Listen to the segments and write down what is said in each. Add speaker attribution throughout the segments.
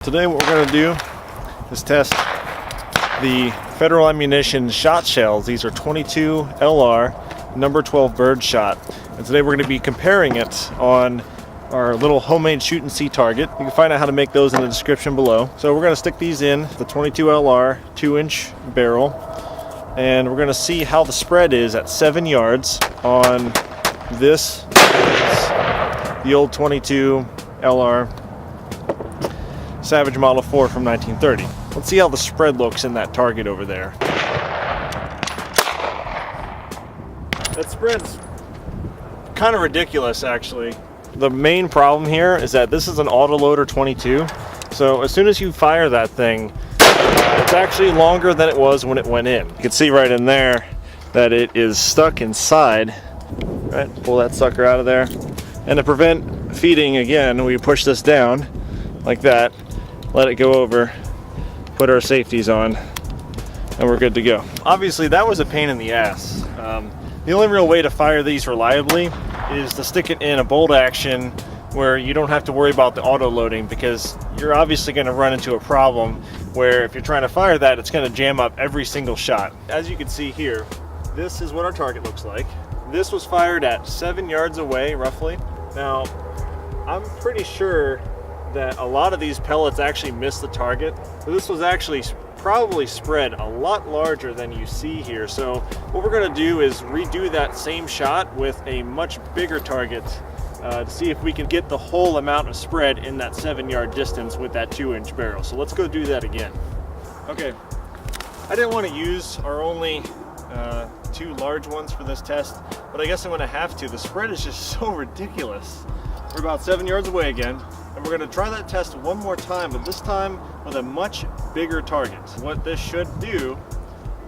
Speaker 1: Today what we're going to do is test the Federal Ammunition ShotShells. These are 22 LR number 12 bird shot. And today we're going to be comparing it on our little homemade shoot and see target. You can find out how to make those in the description below. So we're going to stick these in the 22 LR 2-inch barrel, and we're going to see how the spread is at 7 yards on this, the old 22 LR Savage Model 4 from 1930. Let's see how the spread looks in that target over there. That spread's kind of ridiculous, actually. The main problem here is that this is an autoloader 22, so as soon as you fire that thing, it's actually longer than it was when it went in. You can see right in there that it is stuck inside. Right, pull that sucker out of there. And to prevent feeding again, we push this down like that, let it go over, put our safeties on, and we're good to go. Obviously that was a pain in the ass. The only real way to fire these reliably is to stick it in a bolt action where you don't have to worry about the auto loading, because you're obviously going to run into a problem where if you're trying to fire that, it's going to jam up every single shot. As you can see here, this is what our target looks like. This was fired at 7 yards away roughly. Now I'm pretty sure that a lot of these pellets actually missed the target. So this was actually probably spread a lot larger than you see here. So what we're going to do is redo that same shot with a much bigger target to see if we can get the whole amount of spread in that 7 yard distance with that 2-inch barrel. So let's go do that again. Okay, I didn't want to use our only 2 large ones for this test, but I guess I'm going to have to. The spread is just so ridiculous. We're about 7 yards away again, and we're going to try that test one more time, but this time with a much bigger target. What this should do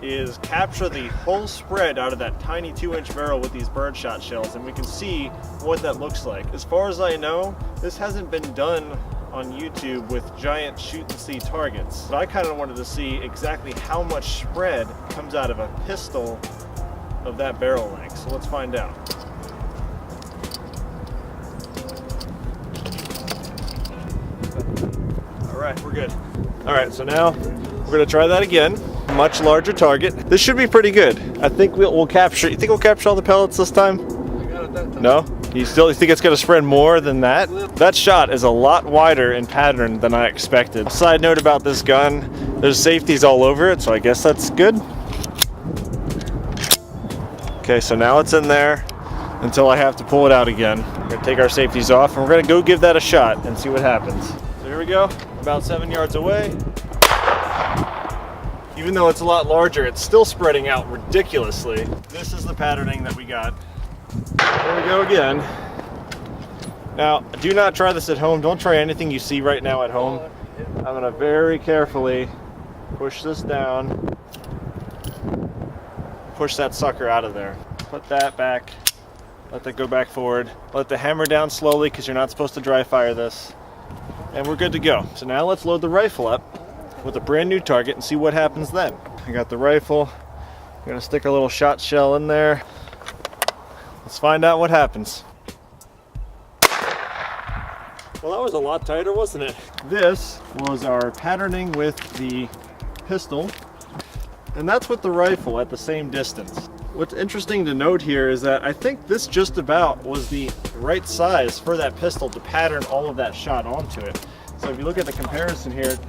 Speaker 1: is capture the whole spread out of that tiny 2-inch barrel with these birdshot shells, and we can see what that looks like. As far as I know, this hasn't been done on YouTube with giant shoot and see targets, but I kind of wanted to see exactly how much spread comes out of a pistol of that barrel length. So let's find out. Alright, we're good. Alright, so now we're going to try that again. Much larger target. This should be pretty good. I think we'll capture. You think we'll capture all the pellets this time? No? You think it's going to spread more than that? That shot is a lot wider in pattern than I expected. Side note about this gun, there's safeties all over it, so I guess that's good. Okay, so now it's in there until I have to pull it out again. We're going to take our safeties off, and we're going to go give that a shot and see what happens. So here we go, about 7 yards away. Even though it's a lot larger, it's still spreading out ridiculously. This is the patterning that we got. There we go again. Now, do not try this at home. Don't try anything you see right now at home. I'm going to very carefully push this down. Push that sucker out of there. Put that back. Let that go back forward. Let the hammer down slowly, because you're not supposed to dry fire this. And we're good to go. So now let's load the rifle up with a brand new target and see what happens then. I got the rifle. I'm going to stick a little shot shell in there. Let's find out what happens. Well, that was a lot tighter, wasn't it? This was our patterning with the pistol, and that's with the rifle at the same distance. What's interesting to note here is that I think this just about was the right size for that pistol to pattern all of that shot onto it. So if you look at the comparison here,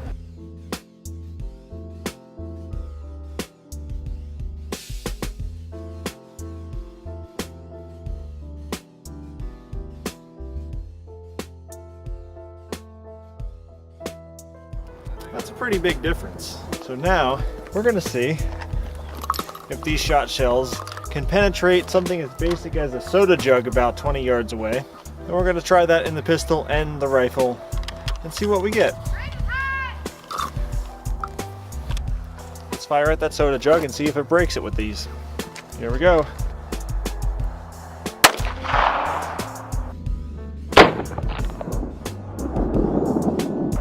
Speaker 1: that's a pretty big difference. So now we're going to see if these shot shells can penetrate something as basic as a soda jug about 20 yards away. And we're going to try that in the pistol and the rifle and see what we get. Let's fire at that soda jug and see if it breaks it with these. Here we go.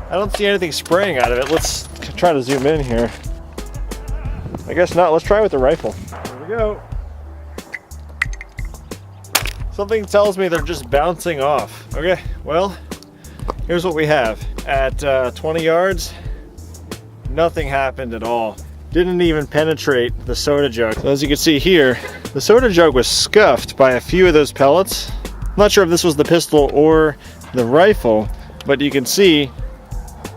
Speaker 1: I don't see anything spraying out of it. Let's try to zoom in here. I guess not. Let's try with the rifle. Here we go. Something tells me they're just bouncing off. Okay, well, here's what we have. at 20 yards, nothing happened at all. Didn't even penetrate the soda jug. So as you can see here, the soda jug was scuffed by a few of those pellets. I'm not sure if this was the pistol or the rifle, but you can see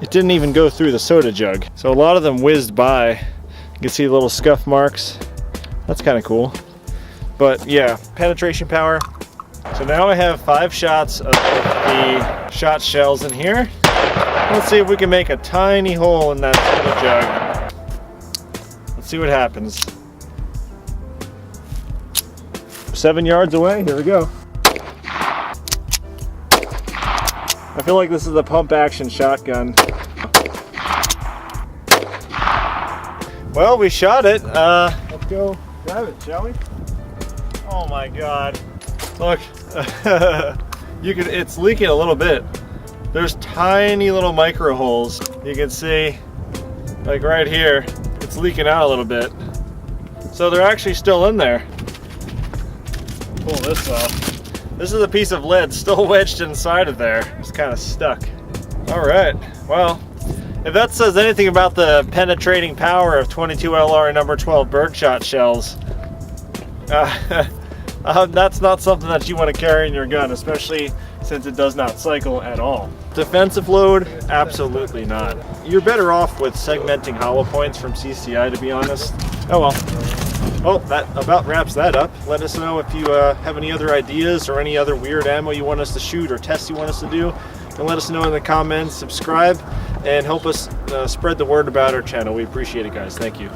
Speaker 1: it didn't even go through the soda jug. So a lot of them whizzed by. You can see little scuff marks. That's kind of cool. But yeah, penetration power. So now I have 5 shots of the ShotShells in here. Let's see if we can make a tiny hole in that soda jug. Let's see what happens. 7 yards away, here we go. I feel like this is a pump action shotgun. Well, we shot it. Let's go grab it, shall we? Oh my God. Look, it's leaking a little bit. There's tiny little micro holes. You can see, like right here, it's leaking out a little bit. So they're actually still in there. Pull this off. This is a piece of lead still wedged inside of there. It's kind of stuck. All right, well, if that says anything about the penetrating power of 22 LR number 12 birdshot shells, that's not something that you want to carry in your gun, especially since it does not cycle at all. Defensive load? Absolutely not. You're better off with segmenting hollow points from CCI, to be honest. Oh well. Oh, that about wraps that up. Let us know if you have any other ideas or any other weird ammo you want us to shoot or tests you want us to do. And let us know in the comments. Subscribe and help us spread the word about our channel. We appreciate it, guys. Thank you.